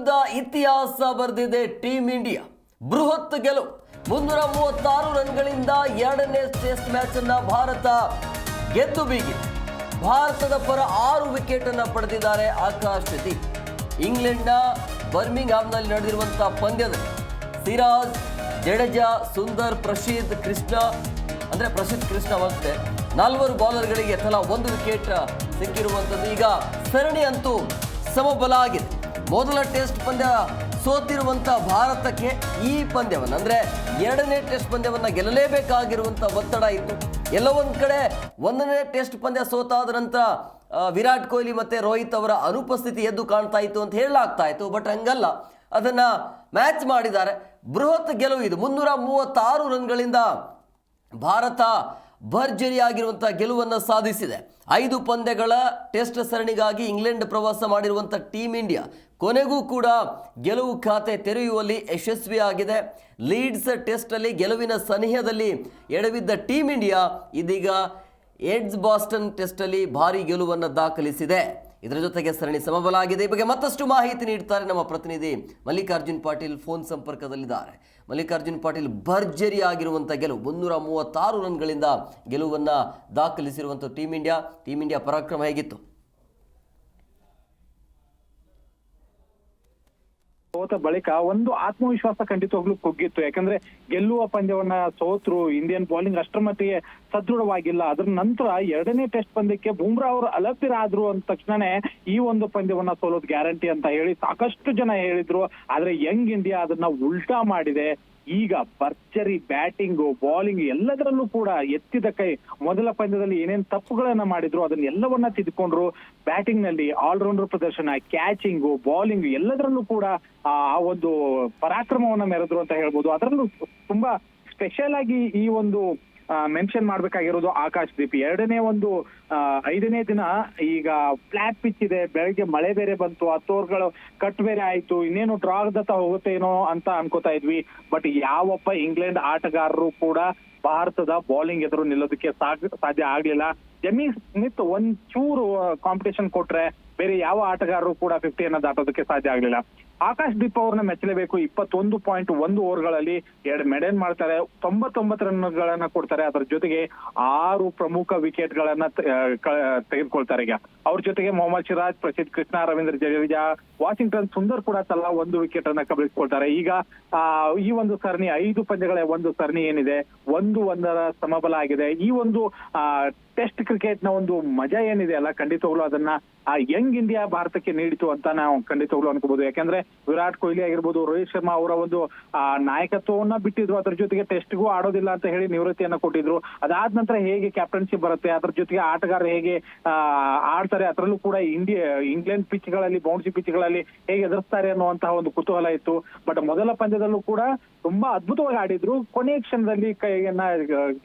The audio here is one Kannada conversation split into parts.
ದೊಡ್ಡ ಇತಿಹಾಸ ಬರೆದಿದೆ ಟೀಮ್ ಇಂಡಿಯಾ. ಬೃಹತ್ ಗೆಲುವು 336 ರನ್ಗಳಿಂದ ಎರಡನೇ ಟೆಸ್ಟ್ ಮ್ಯಾಚ್ ಅನ್ನ ಭಾರತ ಗೆದ್ದು ಬೀಗಿದೆ. ಭಾರತದ ಪರ 6 ವಿಕೆಟ್ ಅನ್ನು ಪಡೆದಿದ್ದಾರೆ ಆಕಾಶ್ ದೀಪ್. ಇಂಗ್ಲೆಂಡ್ನ ಬರ್ಮಿಂಗ್ಹಾಮ್ನಲ್ಲಿ ನಡೆದಿರುವಂತಹ ಪಂದ್ಯದಲ್ಲಿ ಸಿರಾಜ್, ಜಡೇಜಾ, ಸುಂದರ್, ಪ್ರಸಿದ್ಧ ಕೃಷ್ಣ ಮತ್ತೆ 4 ಬೌಲರ್ಗಳಿಗೆ ತಲಾ 1 ವಿಕೆಟ್ ಸಿಕ್ಕಿರುವಂಥದ್ದು. ಈಗ ಸರಣಿ ಅಂತೂ ಸಮಬಲ ಆಗಿದೆ. ಮೊದಲ ಟೆಸ್ಟ್ ಪಂದ್ಯ ಸೋತಿರುವಂಥ ಭಾರತಕ್ಕೆ ಈ ಪಂದ್ಯವನ್ನು ಅಂದರೆ ಎರಡನೇ ಟೆಸ್ಟ್ ಪಂದ್ಯವನ್ನು ಗೆಲ್ಲಲೇಬೇಕಾಗಿರುವಂಥ ಒತ್ತಡ ಇತ್ತು. ಎಲ್ಲೋ ಒಂದು ಕಡೆ 1ನೇ ಟೆಸ್ಟ್ ಪಂದ್ಯ ಸೋತಾದ ನಂತರ ವಿರಾಟ್ ಕೊಹ್ಲಿ ಮತ್ತು ರೋಹಿತ್ ಅವರ ಅನುಪಸ್ಥಿತಿ ಎದ್ದು ಕಾಣ್ತಾ ಇತ್ತು ಅಂತ ಹೇಳಲಾಗ್ತಾ ಇತ್ತು. ಬಟ್ ಹಂಗಲ್ಲ, ಅದನ್ನು ಮ್ಯಾಚ್ ಮಾಡಿದ್ದಾರೆ. ಬೃಹತ್ ಗೆಲುವು ಇದು. 336 ರನ್ಗಳಿಂದ ಭಾರತ ಭರ್ಜರಿಯಾಗಿರುವಂಥ ಗೆಲುವನ್ನು ಸಾಧಿಸಿದೆ. 5 ಪಂದ್ಯಗಳ ಟೆಸ್ಟ್ ಸರಣಿಗಾಗಿ ಇಂಗ್ಲೆಂಡ್ ಪ್ರವಾಸ ಮಾಡಿರುವಂಥ ಟೀಮ್ ಇಂಡಿಯಾ ಕೊನೆಗೂ ಕೂಡ ಗೆಲುವು ಖಾತೆ ತೆರೆಯುವಲ್ಲಿ ಯಶಸ್ವಿಯಾಗಿದೆ. ಲೀಡ್ಸ್ ಟೆಸ್ಟಲ್ಲಿ ಗೆಲುವಿನ ಸನಿಹದಲ್ಲಿ ಎಡವಿದ್ದ ಟೀಮ್ ಇಂಡಿಯಾ ಇದೀಗ ಎಡ್ಜ್ಬಾಸ್ಟನ್ ಟೆಸ್ಟಲ್ಲಿ ಭಾರಿ ಗೆಲುವನ್ನು ದಾಖಲಿಸಿದೆ. ಇದರ ಜೊತೆಗೆ ಸರಣಿ ಸಮಬಲ ಆಗಿದೆ. ಈ ಬಗ್ಗೆ ಮತ್ತಷ್ಟು ಮಾಹಿತಿ ನೀಡ್ತಾರೆ ನಮ್ಮ ಪ್ರತಿನಿಧಿ ಮಲ್ಲಿಕಾರ್ಜುನ್ ಪಾಟೀಲ್. ಫೋನ್ ಸಂಪರ್ಕದಲ್ಲಿದ್ದಾರೆ. ಮಲ್ಲಿಕಾರ್ಜುನ್ ಪಾಟೀಲ್, ಭರ್ಜರಿ ಆಗಿರುವಂಥ ಗೆಲುವು, 336 ರನ್ಗಳಿಂದ ಗೆಲುವನ್ನು ದಾಖಲಿಸಿರುವಂಥ ಟೀಮ್ ಇಂಡಿಯಾ ಪರಾಕ್ರಮ ಹೇಗಿತ್ತು? ಸೋತ ಬಳಿಕ ಒಂದು ಆತ್ಮವಿಶ್ವಾಸ ಖಂಡಿತವಾಗ್ಲೂ ಕುಗ್ಗಿತ್ತು. ಯಾಕಂದ್ರೆ ಗೆಲ್ಲುವ ಪಂದ್ಯವನ್ನ ಸೋತ್ರು, ಇಂಡಿಯನ್ ಬೌಲಿಂಗ್ ಅಷ್ಟರ ಮಟ್ಟಿಗೆ ಸದೃಢವಾಗಿಲ್ಲ. ಅದ್ರ ನಂತರ ಎರಡನೇ ಟೆಸ್ಟ್ ಪಂದ್ಯಕ್ಕೆ ಬುಮ್ರಾ ಅವರು ಅಲಭ್ಯರಾದ್ರು ಅಂದ ತಕ್ಷಣನೇ ಈ ಒಂದು ಪಂದ್ಯವನ್ನ ಸೋಲೋದು ಗ್ಯಾರಂಟಿ ಅಂತ ಹೇಳಿ ಸಾಕಷ್ಟು ಜನ ಹೇಳಿದ್ರು. ಆದ್ರೆ ಯಂಗ್ ಇಂಡಿಯಾ ಅದನ್ನ ಉಲ್ಟಾ ಮಾಡಿದೆ. ಈಗ ಭರ್ಜರಿ ಬ್ಯಾಟಿಂಗು, ಬೌಲಿಂಗ್ ಎಲ್ಲದರಲ್ಲೂ ಕೂಡ ಎತ್ತಿದ ಕೈ. ಮೊದಲ ಪಂದ್ಯದಲ್ಲಿ ಏನೇನ್ ತಪ್ಪುಗಳನ್ನ ಮಾಡಿದ್ರು ಅದನ್ನೆಲ್ಲವನ್ನ ತಿದ್ದುಕೊಂಡ್ರು. ಬ್ಯಾಟಿಂಗ್ ನಲ್ಲಿ ಆಲ್ರೌಂಡರ್ ಪ್ರದರ್ಶನ, ಕ್ಯಾಚಿಂಗು, ಬೌಲಿಂಗ್ ಎಲ್ಲದರಲ್ಲೂ ಕೂಡ ಆ ಒಂದು ಪರಾಕ್ರಮವನ್ನ ಮೆರೆದ್ರು ಅಂತ ಹೇಳ್ಬೋದು. ಅದರಲ್ಲೂ ತುಂಬಾ ಸ್ಪೆಷಲ್ ಆಗಿ ಈ ಒಂದು ಮೆನ್ಷನ್ ಮಾಡ್ಬೇಕಾಗಿರೋದು ಆಕಾಶ್ ದೀಪ್. ಎರಡನೇ ಒಂದು 5ನೇ ದಿನ ಈಗ ಫ್ಲಾಟ್ ಪಿಚ್ ಇದೆ, ಬೆಳಗ್ಗೆ ಮಳೆ ಬೇರೆ ಬಂತು, 10 ಓವರ್ಗಳು ಕಟ್ ಬೇರೆ ಆಯ್ತು, ಇನ್ನೇನು ಡ್ರಾಗದತ್ತ ಹೋಗುತ್ತೇನೋ ಅಂತ ಅನ್ಕೋತಾ ಇದ್ವಿ. ಬಟ್ ಯಾವೊಬ್ಬ ಇಂಗ್ಲೆಂಡ್ ಆಟಗಾರರು ಕೂಡ ಭಾರತದ ಬೌಲಿಂಗ್ ಎದುರು ನಿಲ್ಲೋದಕ್ಕೆ ಸಾಧ್ಯ ಆಗ್ಲಿಲ್ಲ. ಜಮೀ ಸ್ಮಿತ್ ಒಂಚೂರು ಕಾಂಪಿಟೇಷನ್ ಕೊಟ್ರೆ ಬೇರೆ ಯಾವ ಆಟಗಾರರು ಕೂಡ 50 ದಾಟೋದಕ್ಕೆ ಸಾಧ್ಯ ಆಗ್ಲಿಲ್ಲ. ಆಕಾಶ್ ದೀಪ್ ಅವ್ರನ್ನ ಮೆಚ್ಚಲೇಬೇಕು. 21.1 ಓವರ್ಗಳಲ್ಲಿ 2 ಮೆಡಲ್ ಮಾಡ್ತಾರೆ, 99 ರನ್ಗಳನ್ನ ಕೊಡ್ತಾರೆ. ಅದರ ಜೊತೆಗೆ 6 ಪ್ರಮುಖ ವಿಕೆಟ್ ಗಳನ್ನ ತೆಗೆದುಕೊಳ್ತಾರೆ. ಈಗ ಅವ್ರ ಜೊತೆಗೆ ಮೊಹಮ್ಮದ್ ಸಿರಾಜ್, ಪ್ರಸಿದ್ಧ ಕೃಷ್ಣ, ರವೀಂದ್ರ ಜಡೇಜಾ, ವಾಷಿಂಗ್ಟನ್ ಸುಂದರ್ ಕೂಡ ತಲಾ 1 ವಿಕೆಟ್ ಅನ್ನ ಕಬಳಿಸಿಕೊಳ್ತಾರೆ. ಈಗ ಈ ಒಂದು ಸರಣಿ 5 ಪಂದ್ಯಗಳ ಒಂದು ಸರಣಿ ಏನಿದೆ 1-1 ಸಮಬಲ ಆಗಿದೆ. ಈ ಒಂದು ಟೆಸ್ಟ್ ಕ್ರಿಕೆಟ್ ನ ಒಂದು ಮಜಾ ಏನಿದೆ ಅಲ್ಲ, ಖಂಡಿತವಾಗ್ಲೂ ಅದನ್ನ ಯಂಗ್ ಇಂಡಿಯಾ ಭಾರತಕ್ಕೆ ನೀಡಿತು ಅಂತ ನಾವು ಖಂಡಿತವಾಗ್ಲೂ ಅನ್ಕೋಬಹುದು. ಯಾಕಂದ್ರೆ ವಿರಾಟ್ ಕೊಹ್ಲಿ ಆಗಿರ್ಬೋದು, ರೋಹಿತ್ ಶರ್ಮಾ ಅವರ ಒಂದು ನಾಯಕತ್ವವನ್ನ ಬಿಟ್ಟಿದ್ರು. ಅದ್ರ ಜೊತೆಗೆ ಟೆಸ್ಟ್ಗೂ ಆಡೋದಿಲ್ಲ ಅಂತ ಹೇಳಿ ನಿವೃತ್ತಿಯನ್ನ ಕೊಟ್ಟಿದ್ರು. ಅದಾದ ನಂತರ ಹೇಗೆ ಕ್ಯಾಪ್ಟನ್ಶಿಪ್ ಬರುತ್ತೆ, ಅದ್ರ ಜೊತೆಗೆ ಆಟಗಾರರು ಹೇಗೆ ಆಡ್ತಾರೆ, ಅದರಲ್ಲೂ ಕೂಡ ಇಂಗ್ಲೆಂಡ್ ಪಿಚ್ ಗಳಲ್ಲಿ, ಬೌನ್ಸಿ ಪಿಚ್ ಗಳಲ್ಲಿ ಹೇಗೆ ಎದುರಿಸ್ತಾರೆ ಅನ್ನುವಂತಹ ಒಂದು ಕುತೂಹಲ ಇತ್ತು. ಬಟ್ ಮೊದಲ ಪಂದ್ಯದಲ್ಲೂ ಕೂಡ ತುಂಬಾ ಅದ್ಭುತವಾಗಿ ಆಡಿದ್ರು. ಕೊನೆಯ ಕ್ಷಣದಲ್ಲಿ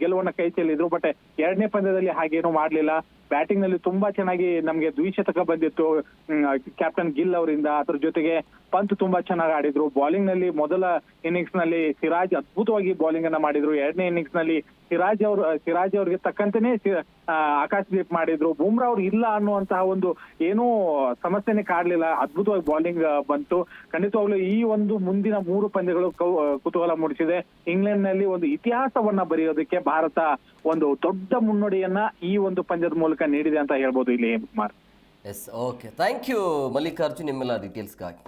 ಗೆಲುವನ್ನ ಕೈ ಚೆಲ್ಲಿದ್ರು. ಬಟ್ ಎರಡನೇ ಪಂದ್ಯದಲ್ಲಿ ಹಾಗೇನು ಮಾಡ್ಲಿಲ್ಲ. ಬ್ಯಾಟಿಂಗ್ ನಲ್ಲಿ ತುಂಬಾ ಚೆನ್ನಾಗಿ ನಮ್ಗೆ ದ್ವಿಶತಕ ಬಂದಿತ್ತು ಕ್ಯಾಪ್ಟನ್ ಗಿಲ್ ಅವರಿಂದ. ಅದ್ರ ಜೊತೆಗೆ ಪಂತ್ ತುಂಬಾ ಚೆನ್ನಾಗಿ ಆಡಿದ್ರು. ಬೌಲಿಂಗ್ ನಲ್ಲಿ ಮೊದಲ ಇನ್ನಿಂಗ್ಸ್ ನಲ್ಲಿ ಸಿರಾಜ್ ಅದ್ಭುತವಾಗಿ ಬೌಲಿಂಗ್ ಅನ್ನ ಮಾಡಿದ್ರು. ಎರಡನೇ ಇನ್ನಿಂಗ್ಸ್ ನಲ್ಲಿ ಸಿರಾಜ್ ಅವ್ರಿಗೆ ತಕ್ಕಂತೆನೆ ಆಕಾಶ್ ದೀಪ್ ಮಾಡಿದ್ರು. ಬುಮ್ರಾ ಅವ್ರು ಇಲ್ಲ ಅನ್ನುವಂತಹ ಒಂದು ಏನೂ ಸಮಸ್ಯೆನೆ ಕಾಡ್ಲಿಲ್ಲ. ಅದ್ಭುತವಾಗಿ ಬೌಲಿಂಗ್ ಬಂತು. ಖಂಡಿತವಾಗ್ಲೂ ಈ ಒಂದು ಮುಂದಿನ 3 ಪಂದ್ಯಗಳು ಕುತೂಹಲ ಮೂಡಿಸಿದೆ. ಇಂಗ್ಲೆಂಡ್ ನಲ್ಲಿ ಒಂದು ಇತಿಹಾಸವನ್ನ ಬರೆಯೋದಕ್ಕೆ ಭಾರತ ಒಂದು ದೊಡ್ಡ ಮುನ್ನಡೆಯನ್ನ ಈ ಒಂದು ಪಂದ್ಯದ ಮೂಲಕ ನೀಡಿದೆ ಅಂತ ಹೇಳ್ಬೋದು ಇಲ್ಲಿ Kumar. Yes, okay, thank you Mallikarjun, ನಿಮ್ಮೆಲ್ಲ ಡೀಟೇಲ್ಸ್ಗಾಗಿ.